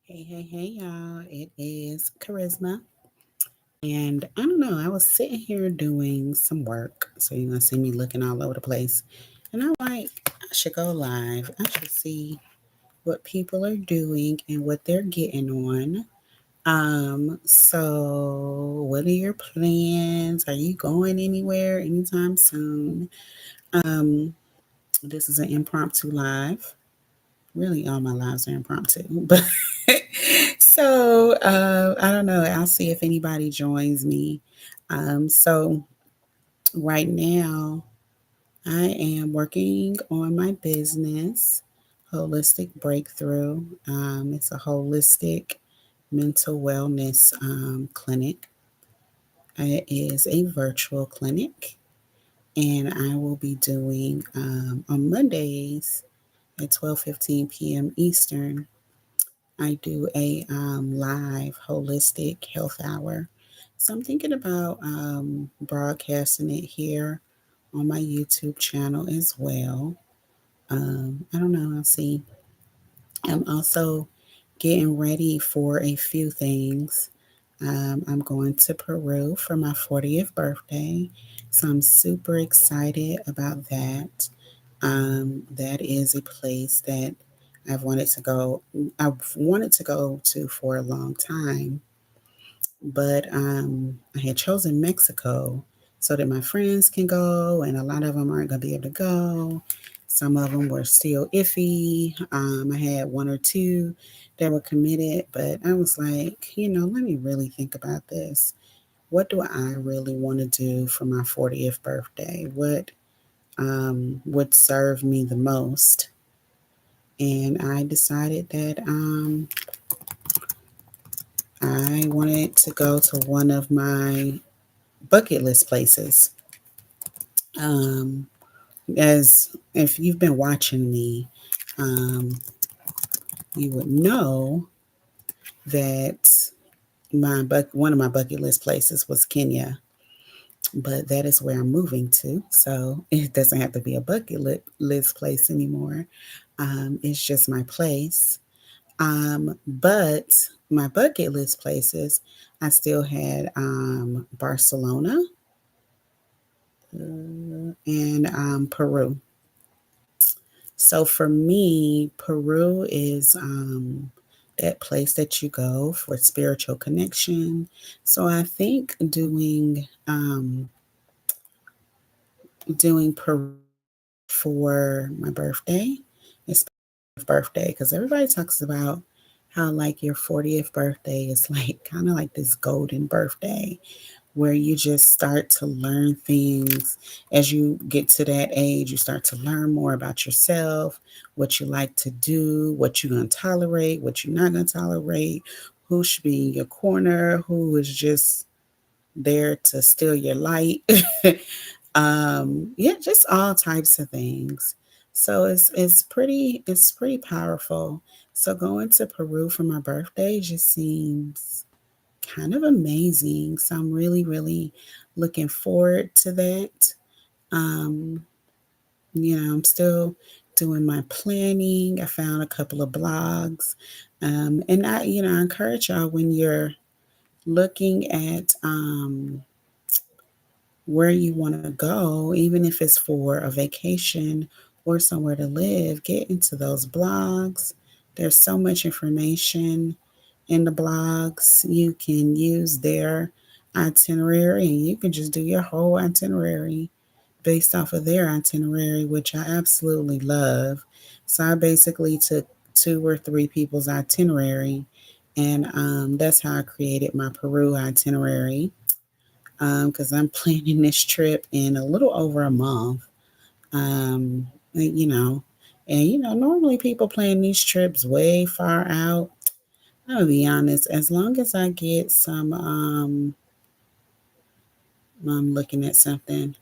Hey, y'all. It is Charisma. And I don't know, I was sitting here doing some work. So you're going to see me looking all over the place. And I'm like, I should go live. I should see what people are doing and what they're getting on. So what are your plans? Are you going anywhere anytime soon? Um, this is an impromptu live. Really, all my lives are impromptu, but I don't know. I'll see if anybody joins me. So right now I am working on my business, Holistic Breakthrough. It's a holistic mental wellness clinic. It is a virtual clinic, and I will be doing on Mondays at 12:15 p.m. Eastern. I do a live holistic health hour. So I'm thinking about broadcasting it here on my YouTube channel as well. I don't know, I'll see. I'm also getting ready for a few things. I'm going to Peru for my 40th birthday. So I'm super excited about that. That is a place that I've wanted to go. I've wanted to go to for a long time, but I had chosen Mexico so that my friends can go, and a lot of them aren't going to be able to go. Some of them were still iffy. I had one or two that were committed, but I was like, let me really think about this. What do I really want to do for my 40th birthday? What would serve me the most? And I decided that I wanted to go to one of my bucket list places. Um, as if you've been watching me, um, you would know that one of my bucket list places was Kenya, but that is where I'm moving to. So it doesn't have to be a list place anymore. It's just my place. But my bucket list places, I still had Barcelona and Peru. So for me, Peru is that place that you go for spiritual connection. So I think doing Peru for my birthday, especially birthday, because everybody talks about how like your 40th birthday is like kind of like this golden birthday where you just start to learn things as you get to that age. You start to learn more about yourself, what you like to do, what you're going to tolerate, what you're not going to tolerate, who should be in your corner, who is just there to steal your light. Yeah, just all types of things. So it's pretty powerful. So going to Peru for my birthday just seems kind of amazing. So I'm really, really looking forward to that. Um, I'm still doing my planning. I found a couple of blogs. And I encourage y'all when you're looking at where you want to go, even if it's for a vacation or somewhere to live, get into those blogs. There's so much information in the blogs. You can use their itinerary and you can just do your whole itinerary based off of their itinerary, which I absolutely love. So I basically took two or three people's itinerary, and that's how I created my Peru itinerary. Because I'm planning this trip in a little over a month. Um, you know, normally people plan these trips way far out. I'll be honest, as long as I get some, I'm looking at something.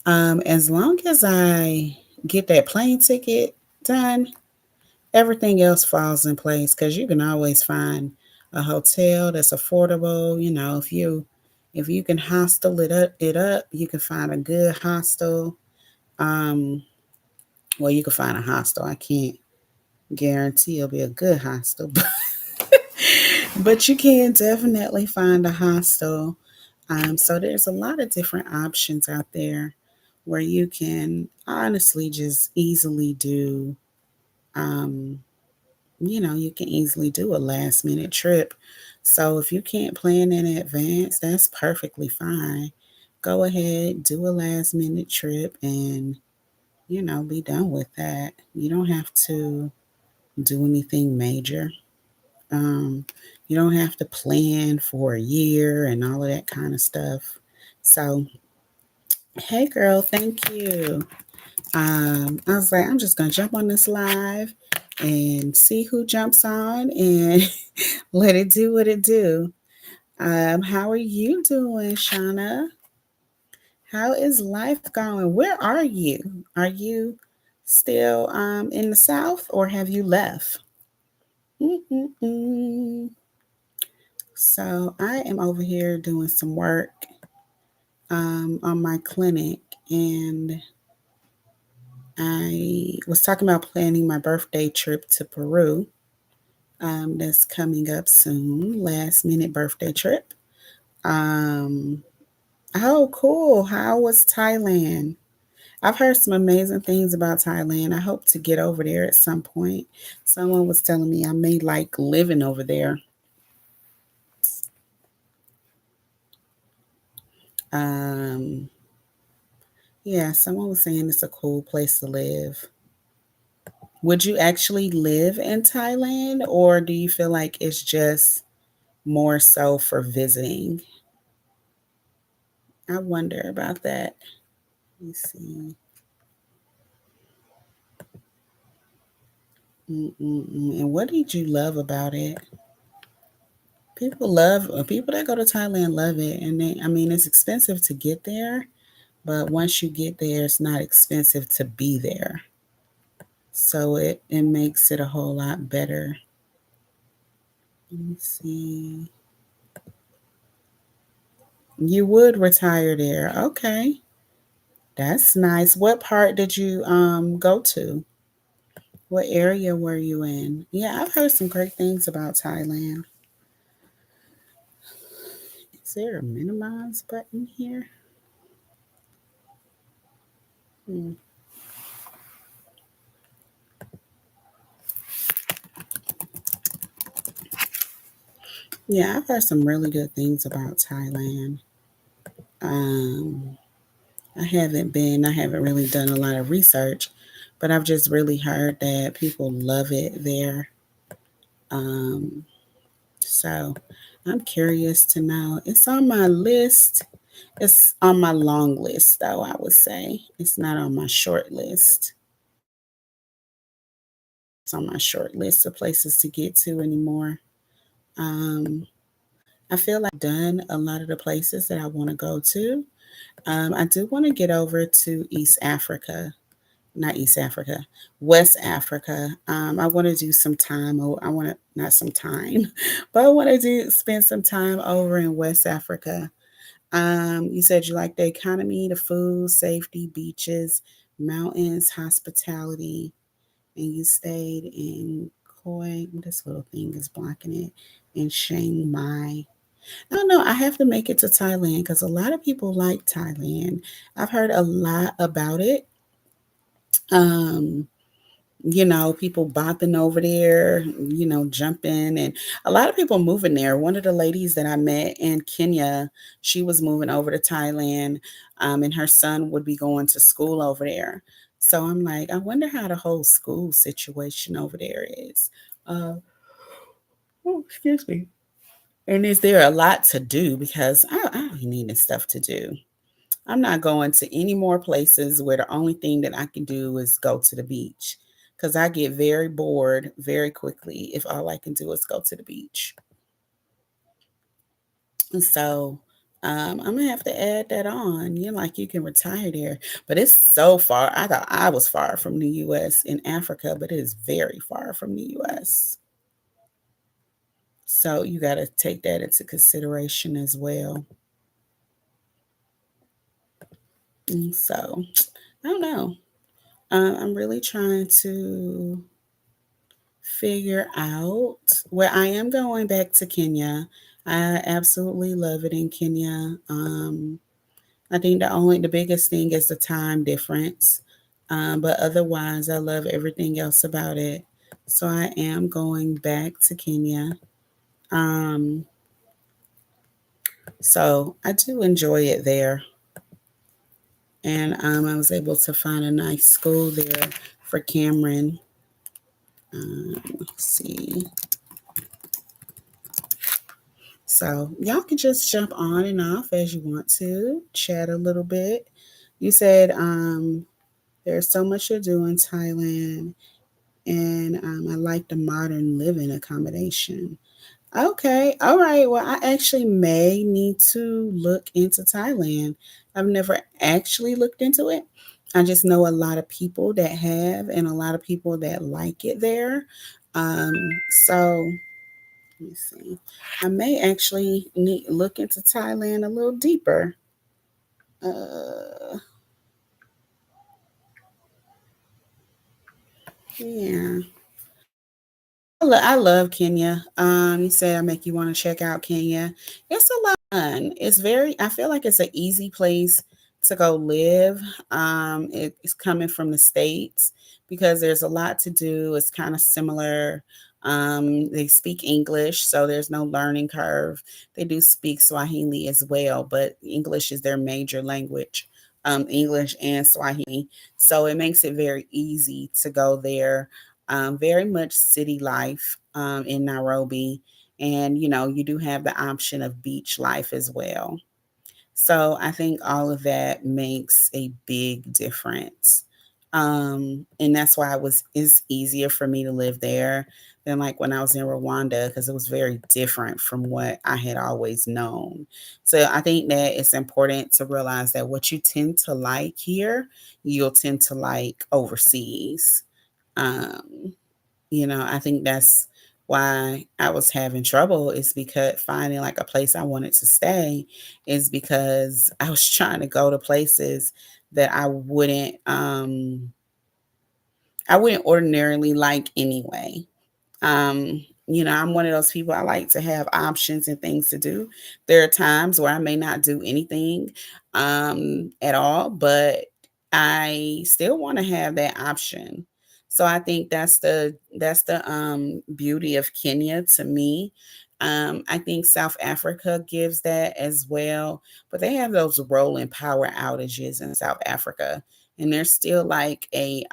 As long as I get that plane ticket done, everything else falls in place because you can always find a hotel that's affordable. If you can hostel it up, you can find a good hostel. Um, well, you can find a hostel. I can't guarantee it'll be a good hostel, But you can definitely find a hostel. So there's a lot of different options out there where you can honestly just easily do, um, you can easily do a last minute trip. So if you can't plan in advance, that's perfectly fine. Go ahead, do a last minute trip and, be done with that. You don't have to do anything major. Um, you don't have to plan for a year and all of that kind of stuff. So, hey girl, thank you. I was like, I'm just gonna jump on this live and see who jumps on and let it do what it do. How are you doing, Shauna? How is life going? Where are you? Are you still in the South or have you left? Mm-mm-mm. So I am over here doing some work on my clinic, and I was talking about planning my birthday trip to Peru. That's coming up soon. Last minute birthday trip. Um, oh, cool. How was Thailand? I've heard some amazing things about Thailand. I hope to get over there at some point. Someone was telling me I may like living over there. Um, yeah, someone was saying it's a cool place to live. Would you actually live in Thailand or do you feel like it's just more so for visiting? I wonder about that. Let me see. Mm-mm-mm. And what did you love about it? People that go to Thailand love it, and I mean, it's expensive to get there, but once you get there, it's not expensive to be there, so it makes it a whole lot better. Let me see. You would retire there, okay? That's nice. What part did you go to? What area were you in? Yeah, I've heard some great things about Thailand. Is there a minimize button here? Hmm. Yeah, I've heard some really good things about Thailand. Um, I haven't really done a lot of research, but I've just really heard that people love it there. Um, so I'm curious to know. It's on my list. It's on my long list, though, I would say. It's not on my short list. It's on my short list of places to get to anymore. Um, I feel like I've done a lot of the places that I want to go to. I do want to get over to East Africa, not East Africa, West Africa. I want to do some time. I want to not some time, but I want to do spend some time over in West Africa. You said you like the economy, the food, safety, beaches, mountains, hospitality, and you stayed in Koi. This little thing is blocking it. In Chiang Mai. I don't know. I have to make it to Thailand because a lot of people like Thailand. I've heard a lot about it. Um, people bopping over there, jumping, and a lot of people moving there. One of the ladies that I met in Kenya, she was moving over to Thailand, and her son would be going to school over there. So I'm like, I wonder how the whole school situation over there is. Uh, oh, excuse me. And is there a lot to do? Because I be needing stuff to do. I'm not going to any more places where the only thing that I can do is go to the beach because I get very bored very quickly if all I can do is go to the beach. And so I'm gonna have to add that on. Like you can retire there, but it's so far. I thought I was far from the U.S. in Africa, but it is very far from the U.S. So you got to take that into consideration as well. And so I don't know. I'm really trying to figure out where I am going back to Kenya. I absolutely love it in Kenya. I think the biggest thing is the time difference. But otherwise, I love everything else about it. So I am going back to Kenya. Um, so I do enjoy it there. And I was able to find a nice school there for Cameron. Let's see. So y'all can just jump on and off as you want to, chat a little bit. You said there's so much to do in Thailand, and I like the modern living accommodation. Okay, all right. Well, I actually may need to look into Thailand. I've never actually looked into it. I just know a lot of people that have, and a lot of people that like it there. Um, so let me see. I may actually need look into Thailand a little deeper. Uh, yeah. I love Kenya. You said I make you want to check out Kenya. It's a lot of fun. It's very. I feel like it's an easy place to go live. It's coming from the states because there's a lot to do. It's kind of similar. They speak English, so there's no learning curve. They do speak Swahili as well, but English is their major language. English and Swahili, so it makes it very easy to go there. Very much city life in Nairobi. And, you do have the option of beach life as well. So I think all of that makes a big difference. And that's why it's easier for me to live there than like when I was in Rwanda because it was very different from what I had always known. So I think that it's important to realize that what you tend to like here, you'll tend to like overseas. Um, I think that's why I was having trouble is because finding like a place I wanted to stay is because I was trying to go to places that I wouldn't ordinarily like anyway. I'm one of those people I like to have options and things to do. There are times where I may not do anything at all, but I still want to have that option. So I think that's the beauty of Kenya to me. I think South Africa gives that as well, but they have those rolling power outages in South Africa, and there's still like a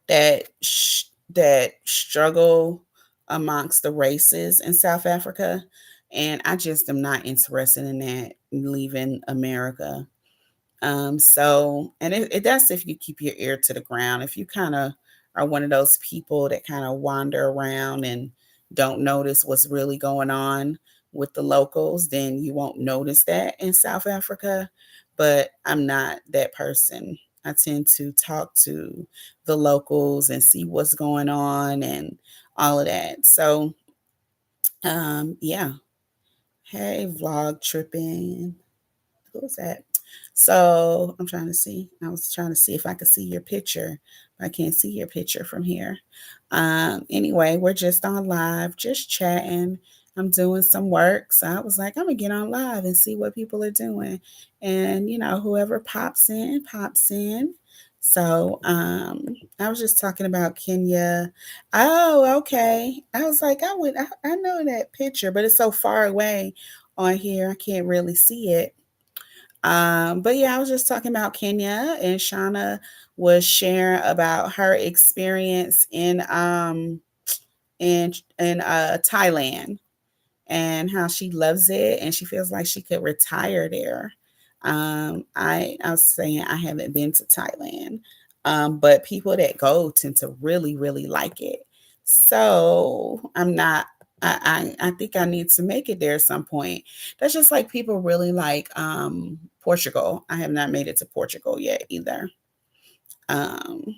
that sh- that struggle amongst the races in South Africa, and I just am not interested in that leaving America. That's if you keep your ear to the ground. If you kind of are one of those people that kind of wander around and don't notice what's really going on with the locals, then you won't notice that in South Africa. But I'm not that person. I tend to talk to the locals and see what's going on and all of that. So, yeah. Hey, vlog tripping. Who's that? So I'm trying to see. I was trying to see if I could see your picture. But I can't see your picture from here. Anyway, we're just on live, just chatting. I'm doing some work. So I was like, I'm gonna get on live and see what people are doing. And whoever pops in, pops in. So I was just talking about Kenya. Oh, okay. I was like, I know that picture, but it's so far away on here. I can't really see it. But yeah, I was just talking about Kenya, and Shauna was sharing about her experience in Thailand and how she loves it and she feels like she could retire there. I was saying I haven't been to Thailand, but people that go tend to really really like it. So I'm not. I think I need to make it there at some point. That's just like people really like Portugal. I have not made it to Portugal yet either. Um,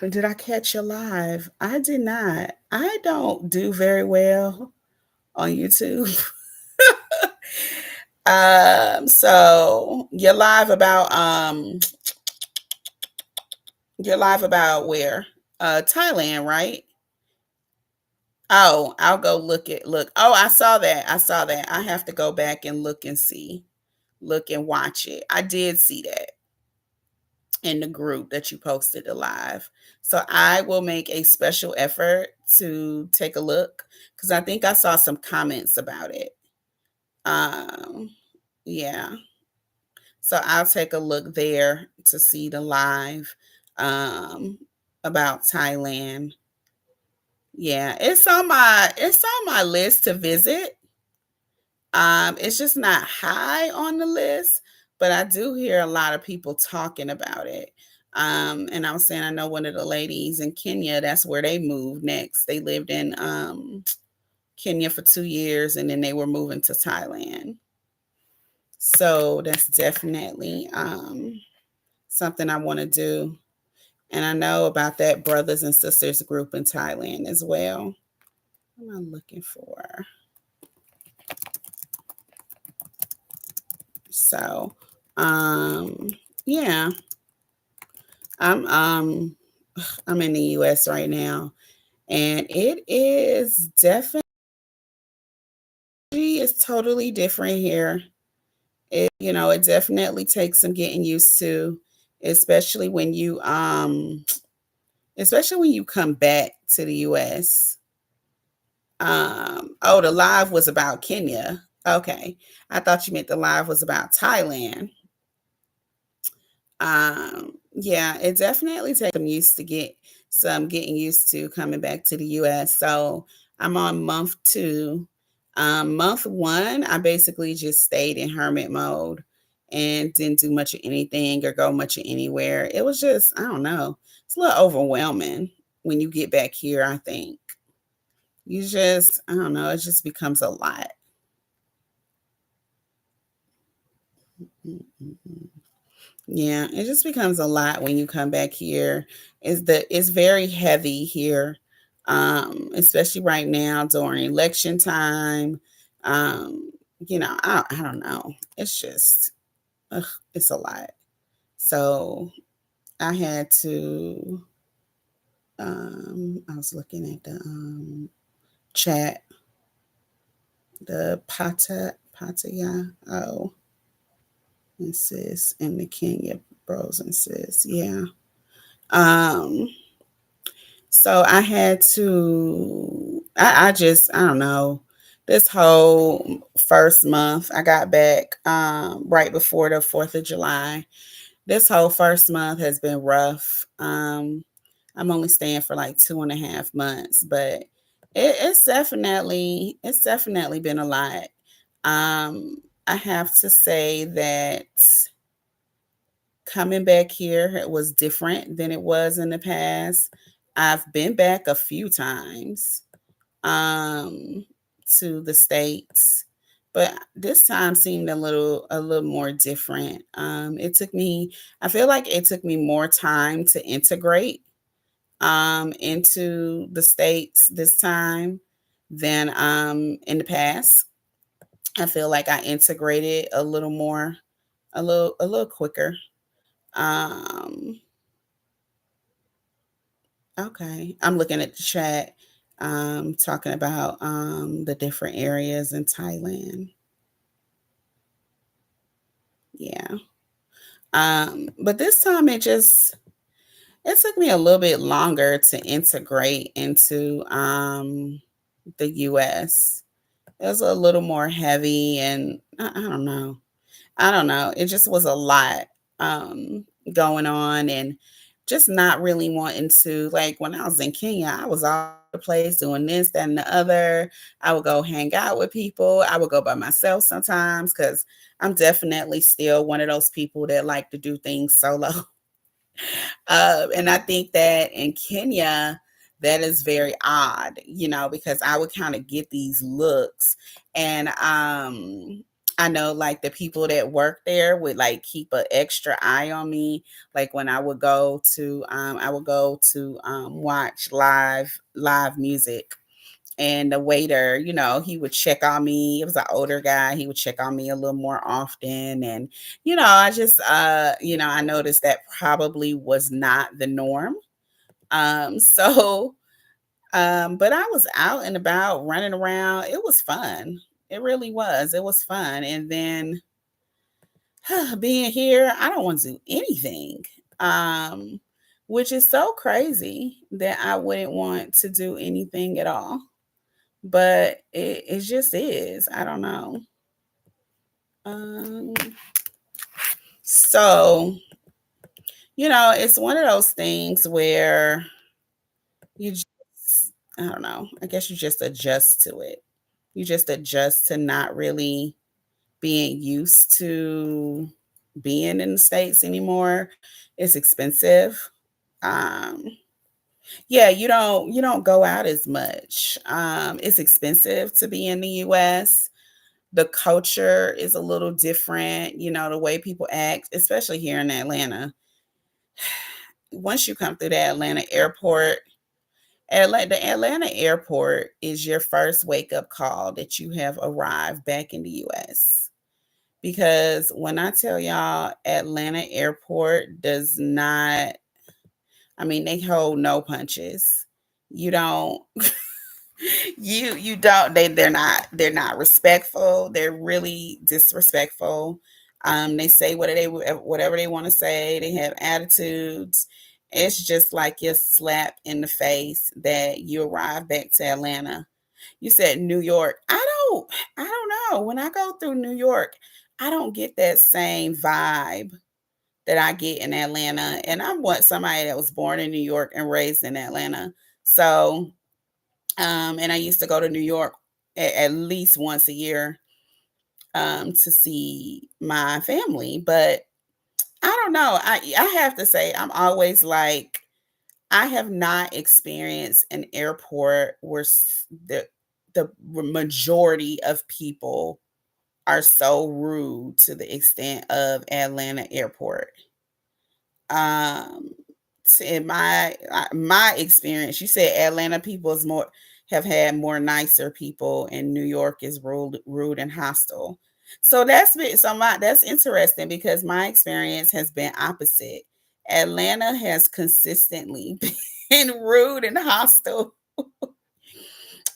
did I catch you live? I did not. I don't do very well on YouTube. So you're live about You're live about where? Thailand, right? Oh, I'll go look. Oh, I saw that. I saw that. I have to go back and look and see. Look and watch it. I did see that in the group that you posted the live. So I will make a special effort to take a look because I think I saw some comments about it. Um, yeah. So I'll take a look there to see the live um about Thailand. Yeah, it's on my list to visit. It's just not high on the list, but I do hear a lot of people talking about it. And I was saying I know one of the ladies in Kenya, that's where they moved next. They lived in Kenya for 2 years and then they were moving to Thailand. So that's definitely something I want to do. And I know about that brothers and sisters group in Thailand as well. What am I looking for? So, um, yeah, I'm um I'm in the US right now and it is definitely is totally different here. It definitely takes some getting used to, especially when you especially when you come back to the US. Oh, the live was about Kenya. Okay. I thought you meant the live was about Thailand. Yeah, it definitely takes some getting used to coming back to the US. So I'm on month two. Month one, I basically just stayed in hermit mode and didn't do much of anything or go much of anywhere. It was just, I don't know, it's a little overwhelming when you get back here, I think. I don't know, it just becomes a lot. Mm-mm. Yeah, it just becomes a lot when you come back here. It's very heavy here, especially right now during election time. Um, I don't know. It's just, ugh, it's a lot. So I had to. I was looking at the chat, the Pataya. Oh, and sis, and the Kenya bros and sis. Yeah. Um, So I had to, I don't know, this whole first month, I got back right before the 4th of July. This whole first month has been rough. I'm only staying for like 2.5 months, but it's definitely been a lot. I have to say that coming back here it was different than it was in the past. I've been back a few times um to the States, but this time seemed a little more different. I feel like it took me more time to integrate into the States this time than in the past. I feel like I integrated a little more, a little quicker. Um Okay. I'm looking at the chat, talking about the different areas in Thailand. Yeah. But this time it took me a little bit longer to integrate into the US. It was a little more heavy and I don't know. I don't know. It just was a lot going on and just not really wanting to, like when I was in Kenya, I was all over the place doing this, that, and the other. I would go hang out with people. I would go by myself sometimes because I'm definitely still one of those people that like to do things solo. And I think that in Kenya, that is very odd, because I would kind of get these looks. And I know like the people that work there would like keep an extra eye on me. Like when I would go to watch live music. And the waiter, he would check on me. It was an older guy. He would check on me a little more often. And, I just, I noticed that probably was not the norm. So, but I was out and about running around. It was fun. It really was. It was fun. And then being here, I don't want to do anything. Um, which is so crazy that I wouldn't want to do anything at all. But it just is. I don't know. Um, so, it's one of those things where you just, I don't know, I guess you just adjust to it. You just adjust to not really being used to being in the States anymore. It's expensive. Um, yeah, you don't go out as much. It's expensive to be in the US. The culture is a little different, the way people act, especially here in Atlanta. Once you come through the Atlanta airport, the Atlanta airport is your first wake up call that you have arrived back in the US. Because when I tell y'all, Atlanta airport does not, I mean, they hold no punches. You don't you don't they're not respectful. They're really disrespectful. They say whatever they want to say. They have attitudes. It's just like you're slap in the face that you arrive back to Atlanta. You said New York. I don't know. When I go through New York, I don't get that same vibe that I get in Atlanta. And I'm somebody that was born in New York and raised in Atlanta. So and I used to go to New York at least once a year to see my family. But I don't know. I have to say, I'm always like, I have not experienced an airport where the majority of people are so rude to the extent of Atlanta airport. Um, in my experience, you said Atlanta people is more have had more nicer people, and New York is rude and hostile. So that's interesting because my experience has been opposite. Atlanta has consistently been rude and hostile.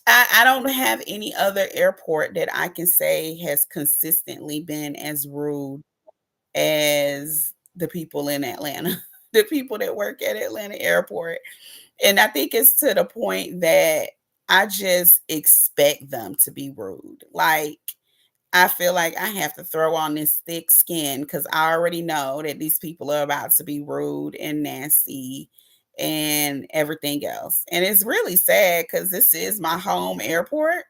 I don't have any other airport that I can say has consistently been as rude as the people in Atlanta, the people that work at Atlanta Airport. And I think it's to the point that I just expect them to be rude. Like, I feel like I have to throw on this thick skin because I already know that these people are about to be rude and nasty and everything else. And it's really sad because this is my home airport.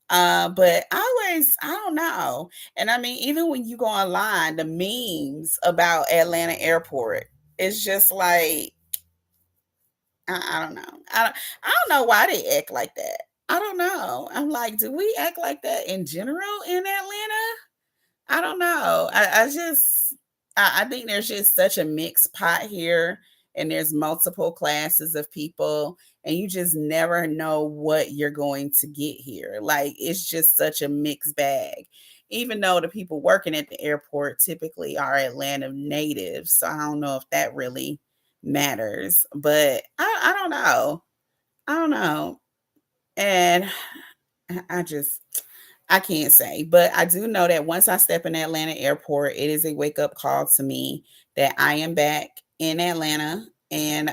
But I don't know. And I mean, even when you go online, the memes about Atlanta Airport, it's just like I don't know. I don't know why they act like that. I don't know. I'm like, do we act like that in general in Atlanta? I don't know. I think there's just such a mixed pot here, and there's multiple classes of people, and you just never know what you're going to get here. Like, it's just such a mixed bag. Even though the people working at the airport typically are Atlanta natives, so I don't know if that really matters. But I don't know. I don't know. And I just I can't say, but I do know that once I step in Atlanta airport, it is a wake up call to me that I am back in Atlanta, and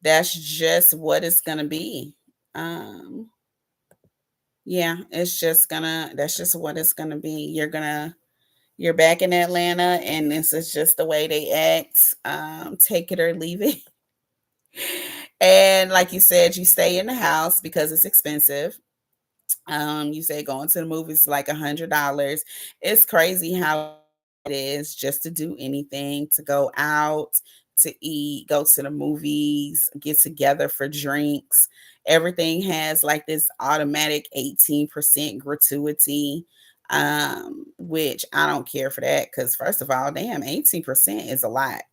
that's just what it's gonna be. Um, yeah, that's just what it's gonna be. You're back in Atlanta, and this is just the way they act. Take it or leave it. And like you said, you stay in the house because it's expensive. You say going to the movies like $100. It's crazy how it is just to do anything, to go out, to eat, go to the movies, get together for drinks. Everything has like this automatic 18% gratuity, which I don't care for that because first of all, damn, 18% is a lot.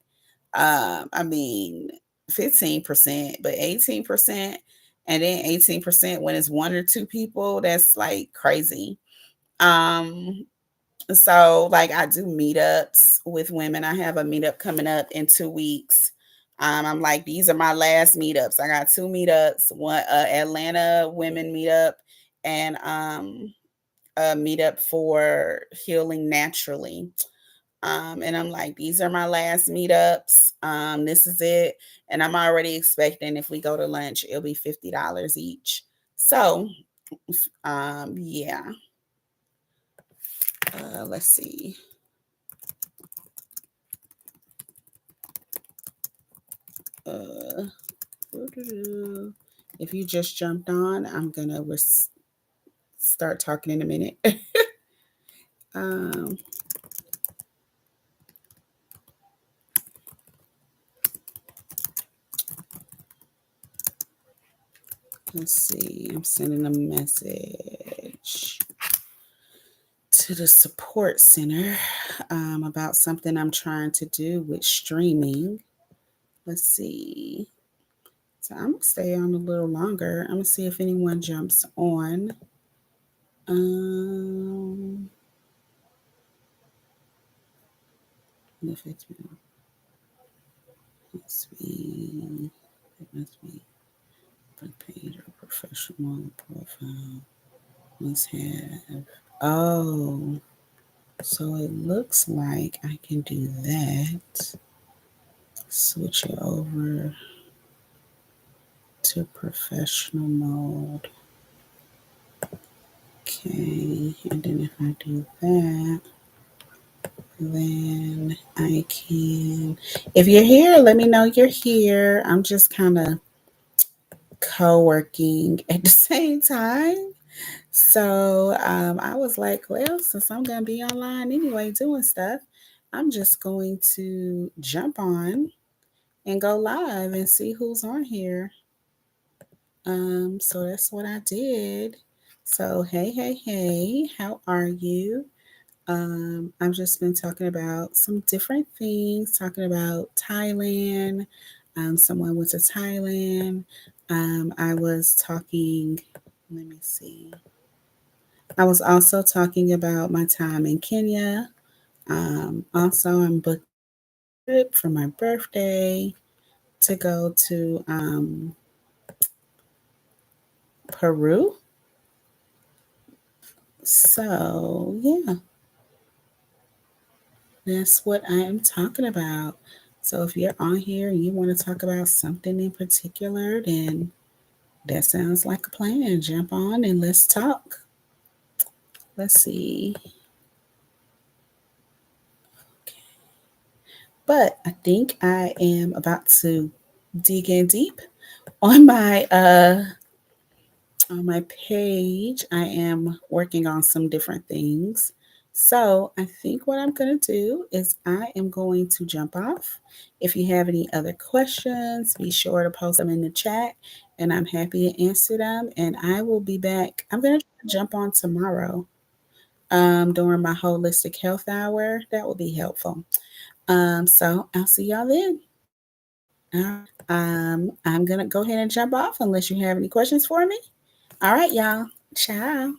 I mean, 15%, but 18%. And then 18% when it's one or two people, that's like crazy. Um, so like I do meetups with women. I have a meetup coming up in 2 weeks. I'm like, these are my last meetups. I got two meetups, one Atlanta women meetup and a meetup for healing naturally. And I'm like, these are my last meetups. This is it. And I'm already expecting if we go to lunch, it'll be $50 each. So, yeah. Let's see. Uh, if you just jumped on, I'm gonna start talking in a minute. um, let's see. I'm sending a message to the support center about something I'm trying to do with streaming. Let's see. So I'm gonna stay on a little longer. I'm gonna see if anyone jumps on. Um, if it's must be it must be a page or professional profile. Must have. Oh, so it looks like I can do that. Switch it over to professional mode. Okay, and then if I do that, then I can. If you're here, let me know you're here. I'm just kind of co working at the same time. So I was like, well, since I'm going to be online anyway doing stuff, I'm just going to jump on and go live and see who's on here. So that's what I did. So, hey, hey, hey, how are you? I've just been talking about some different things, talking about Thailand. Someone went to Thailand. I was talking, let me see. I was also talking about my time in Kenya. Also, I'm booking a trip for my birthday to go to Peru. So, yeah, that's what I am talking about. So, if you're on here and you want to talk about something in particular, then that sounds like a plan. Jump on and let's talk. Let's see. But I think I am about to dig in deep on my page. I am working on some different things. So I think what I'm going to do is I am going to jump off. If you have any other questions, be sure to post them in the chat and I'm happy to answer them. And I will be back. I'm going to jump on tomorrow during my holistic health hour. That will be helpful. So I'll see y'all then. All right. I'm going to go ahead and jump off unless you have any questions for me. All right, y'all. Ciao.